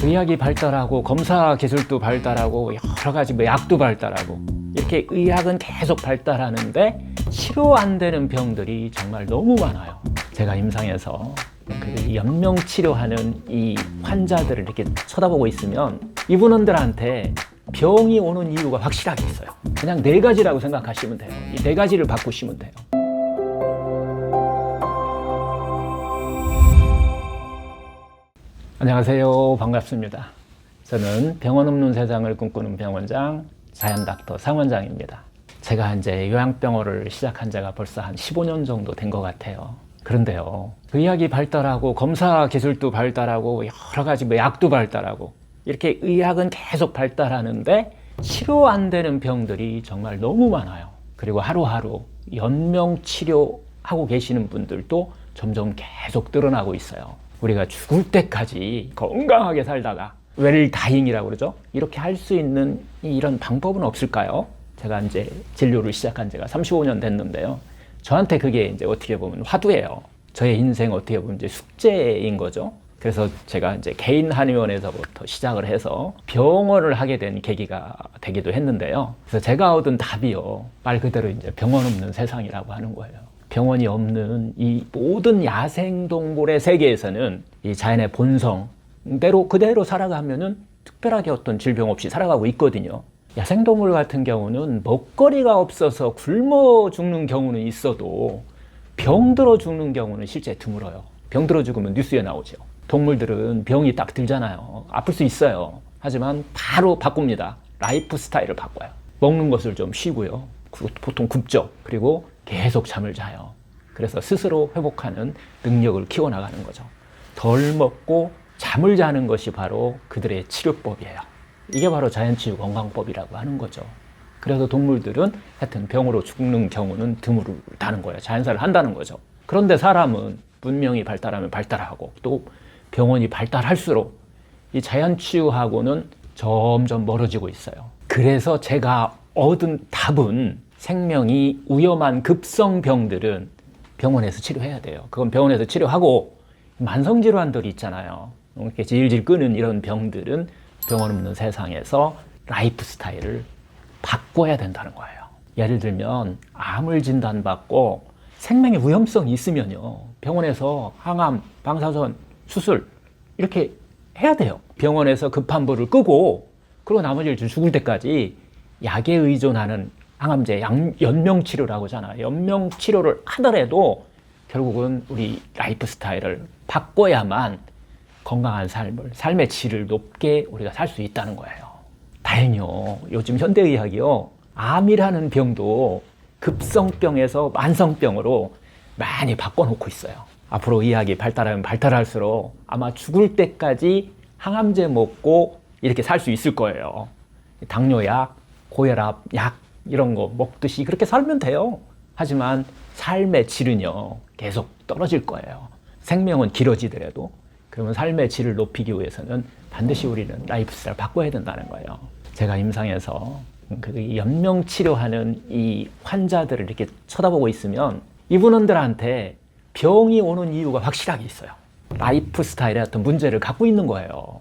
의학이 발달하고 검사 기술도 발달하고 여러 가지 약도 발달하고 이렇게 의학은 계속 발달하는데 치료 안 되는 병들이 정말 너무 많아요. 제가 임상에서 그 연명 치료하는 이 환자들을 이렇게 쳐다보고 있으면 이분들한테 병이 오는 이유가 확실하게 있어요. 그냥 4가지라고 생각하시면 돼요. 이 4가지를 바꾸시면 돼요. 안녕하세요. 반갑습니다. 저는 병원 없는 세상을 꿈꾸는 병원장 자연닥터 상원장입니다. 제가 이제 요양병원을 시작한 지가 벌써 한 15년 정도 된 것 같아요. 그런데요, 의학이 발달하고 검사 기술도 발달하고 여러 가지 약도 발달하고 이렇게 의학은 계속 발달하는데 치료 안 되는 병들이 정말 너무 많아요. 그리고 하루하루 연명 치료하고 계시는 분들도 점점 계속 늘어나고 있어요. 우리가 죽을 때까지 건강하게 살다가 웰다잉이라고 그러죠. 이렇게 할 수 있는 이런 방법은 없을까요? 제가 이제 진료를 시작한 지가 35년 됐는데요. 저한테 그게 이제 어떻게 보면 화두예요. 저의 인생 어떻게 보면 이제 숙제인 거죠. 그래서 제가 이제 개인 한의원에서부터 시작을 해서 병원을 하게 된 계기가 되기도 했는데요. 그래서 제가 얻은 답이요, 말 그대로 이제 병원 없는 세상이라고 하는 거예요. 병원이 없는 이 모든 야생동물의 세계에서는 이 자연의 본성대로 그대로 살아가면은 특별하게 어떤 질병 없이 살아가고 있거든요. 야생동물 같은 경우는 먹거리가 없어서 굶어 죽는 경우는 있어도 병들어 죽는 경우는 실제 드물어요. 병들어 죽으면 뉴스에 나오죠. 동물들은 병이 딱 들잖아요. 아플 수 있어요. 하지만 바로 바꿉니다. 라이프 스타일을 바꿔요. 먹는 것을 좀 쉬고요. 보통 굶죠. 그리고 계속 잠을 자요. 그래서 스스로 회복하는 능력을 키워나가는 거죠. 덜 먹고 잠을 자는 것이 바로 그들의 치료법이에요. 이게 바로 자연치유 건강법이라고 하는 거죠. 그래서 동물들은 하여튼 병으로 죽는 경우는 드물다는 거예요. 자연사를 한다는 거죠. 그런데 사람은 문명이 발달하면 발달하고 또 병원이 발달할수록 이 자연치유하고는 점점 멀어지고 있어요. 그래서 제가 얻은 답은 생명이 위험한 급성병들은 병원에서 치료해야 돼요. 그건 병원에서 치료하고 만성질환들이 있잖아요. 이렇게 질질 끄는 이런 병들은 병원 없는 세상에서 라이프 스타일을 바꿔야 된다는 거예요. 예를 들면 암을 진단받고 생명의 위험성이 있으면요, 병원에서 항암, 방사선, 수술 이렇게 해야 돼요. 병원에서 급한 불을 끄고 그리고 나머지를 죽을 때까지 약에 의존하는 항암제, 연명치료라고 하잖아요. 연명치료를 하더라도 결국은 우리 라이프 스타일을 바꿔야만 건강한 삶의 질을 높게 우리가 살 수 있다는 거예요. 다행히요, 요즘 현대의학이요, 암이라는 병도 급성병에서 만성병으로 많이 바꿔놓고 있어요. 앞으로 의학이 발달하면 발달할수록 아마 죽을 때까지 항암제 먹고 이렇게 살 수 있을 거예요. 당뇨약, 고혈압 약 이런 거 먹듯이 그렇게 살면 돼요. 하지만 삶의 질은요, 계속 떨어질 거예요. 생명은 길어지더라도. 그러면 삶의 질을 높이기 위해서는 반드시 우리는 라이프 스타일을 바꿔야 된다는 거예요. 제가 임상에서 그 연명 치료하는 이 환자들을 이렇게 쳐다보고 있으면 이분들한테 병이 오는 이유가 확실하게 있어요. 라이프 스타일의 어떤 문제를 갖고 있는 거예요.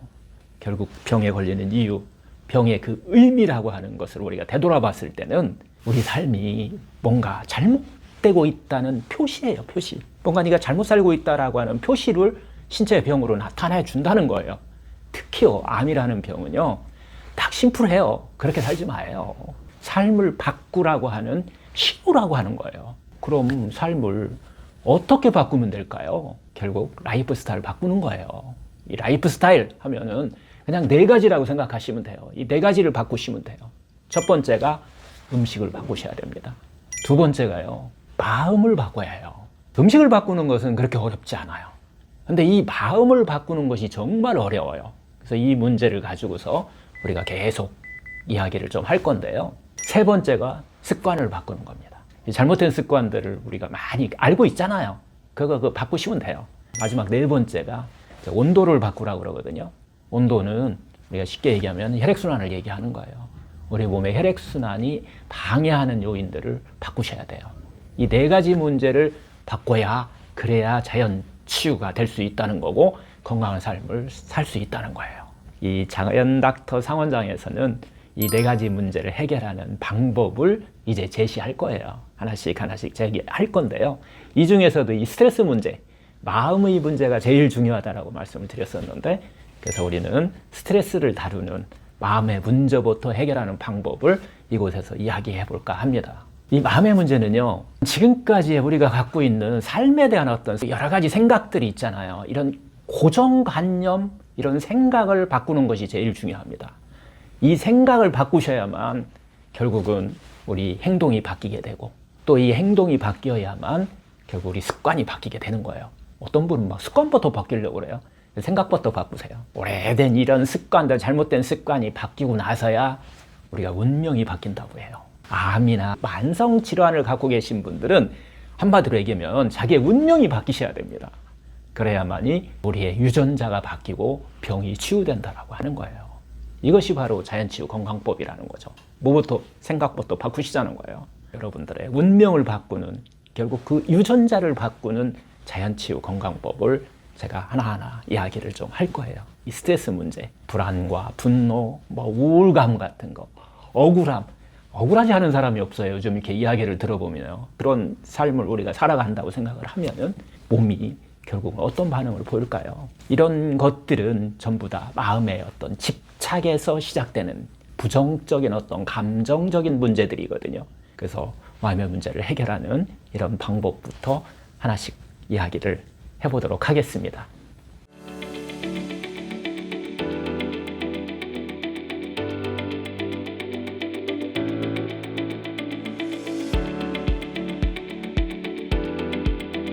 결국 병에 걸리는 이유, 병의 그 의미라고 하는 것을 우리가 되돌아봤을 때는 우리 삶이 뭔가 잘못되고 있다는 표시예요, 표시. 뭔가 네가 잘못 살고 있다라고 하는 표시를 신체의 병으로 나타내 준다는 거예요. 특히요, 암이라는 병은요, 딱 심플해요. 그렇게 살지 마요. 삶을 바꾸라고 하는 신호라고 하는 거예요. 그럼 삶을 어떻게 바꾸면 될까요? 결국 라이프 스타일을 바꾸는 거예요. 이 라이프 스타일 하면은 그냥 4가지라고 생각하시면 돼요. 이 4가지를 바꾸시면 돼요. 첫 번째가 음식을 바꾸셔야 됩니다. 두 번째가요, 마음을 바꿔야 해요. 음식을 바꾸는 것은 그렇게 어렵지 않아요. 근데 이 마음을 바꾸는 것이 정말 어려워요. 그래서 이 문제를 가지고서 우리가 계속 이야기를 좀 할 건데요. 세 번째가 습관을 바꾸는 겁니다. 이 잘못된 습관들을 우리가 많이 알고 있잖아요. 그거 바꾸시면 돼요. 마지막 4번째가 온도를 바꾸라고 그러거든요. 온도는 우리가 쉽게 얘기하면 혈액순환을 얘기하는 거예요. 우리 몸의 혈액순환이 방해하는 요인들을 바꾸셔야 돼요. 이 4가지 문제를 바꿔야, 그래야 자연 치유가 될 수 있다는 거고 건강한 삶을 살 수 있다는 거예요. 이 자연닥터 상원장에서는 이 네 가지 문제를 해결하는 방법을 이제 제시할 거예요. 하나씩 제기할 건데요. 이 중에서도 이 스트레스 문제, 마음의 문제가 제일 중요하다라고 말씀을 드렸었는데, 그래서 우리는 스트레스를 다루는 마음의 문제부터 해결하는 방법을 이곳에서 이야기해 볼까 합니다. 이 마음의 문제는요, 지금까지 우리가 갖고 있는 삶에 대한 어떤 여러 가지 생각들이 있잖아요. 이런 고정관념, 이런 생각을 바꾸는 것이 제일 중요합니다. 이 생각을 바꾸셔야만 결국은 우리 행동이 바뀌게 되고, 또 이 행동이 바뀌어야만 결국 우리 습관이 바뀌게 되는 거예요. 어떤 분은 막 습관부터 바뀌려고 그래요. 생각부터 바꾸세요. 오래된 이런 습관들, 잘못된 습관이 바뀌고 나서야 우리가 운명이 바뀐다고 해요. 암이나 만성 질환을 갖고 계신 분들은 한마디로 얘기하면 자기의 운명이 바뀌셔야 됩니다. 그래야만이 우리의 유전자가 바뀌고 병이 치유된다라고 하는 거예요. 이것이 바로 자연치유 건강법이라는 거죠. 뭐부터? 생각부터 바꾸시자는 거예요. 여러분들의 운명을 바꾸는, 결국 그 유전자를 바꾸는 자연치유 건강법을 제가 하나하나 이야기를 좀 할 거예요. 이 스트레스 문제, 불안과 분노, 우울감 같은 거, 억울하지 않은 사람이 없어요. 요즘 이렇게 이야기를 들어보면요. 그런 삶을 우리가 살아간다고 생각을 하면은 몸이 결국은 어떤 반응을 보일까요? 이런 것들은 전부 다 마음의 어떤 집착에서 시작되는 부정적인 어떤 감정적인 문제들이거든요. 그래서 마음의 문제를 해결하는 이런 방법부터 하나씩 이야기를 해보도록 하겠습니다.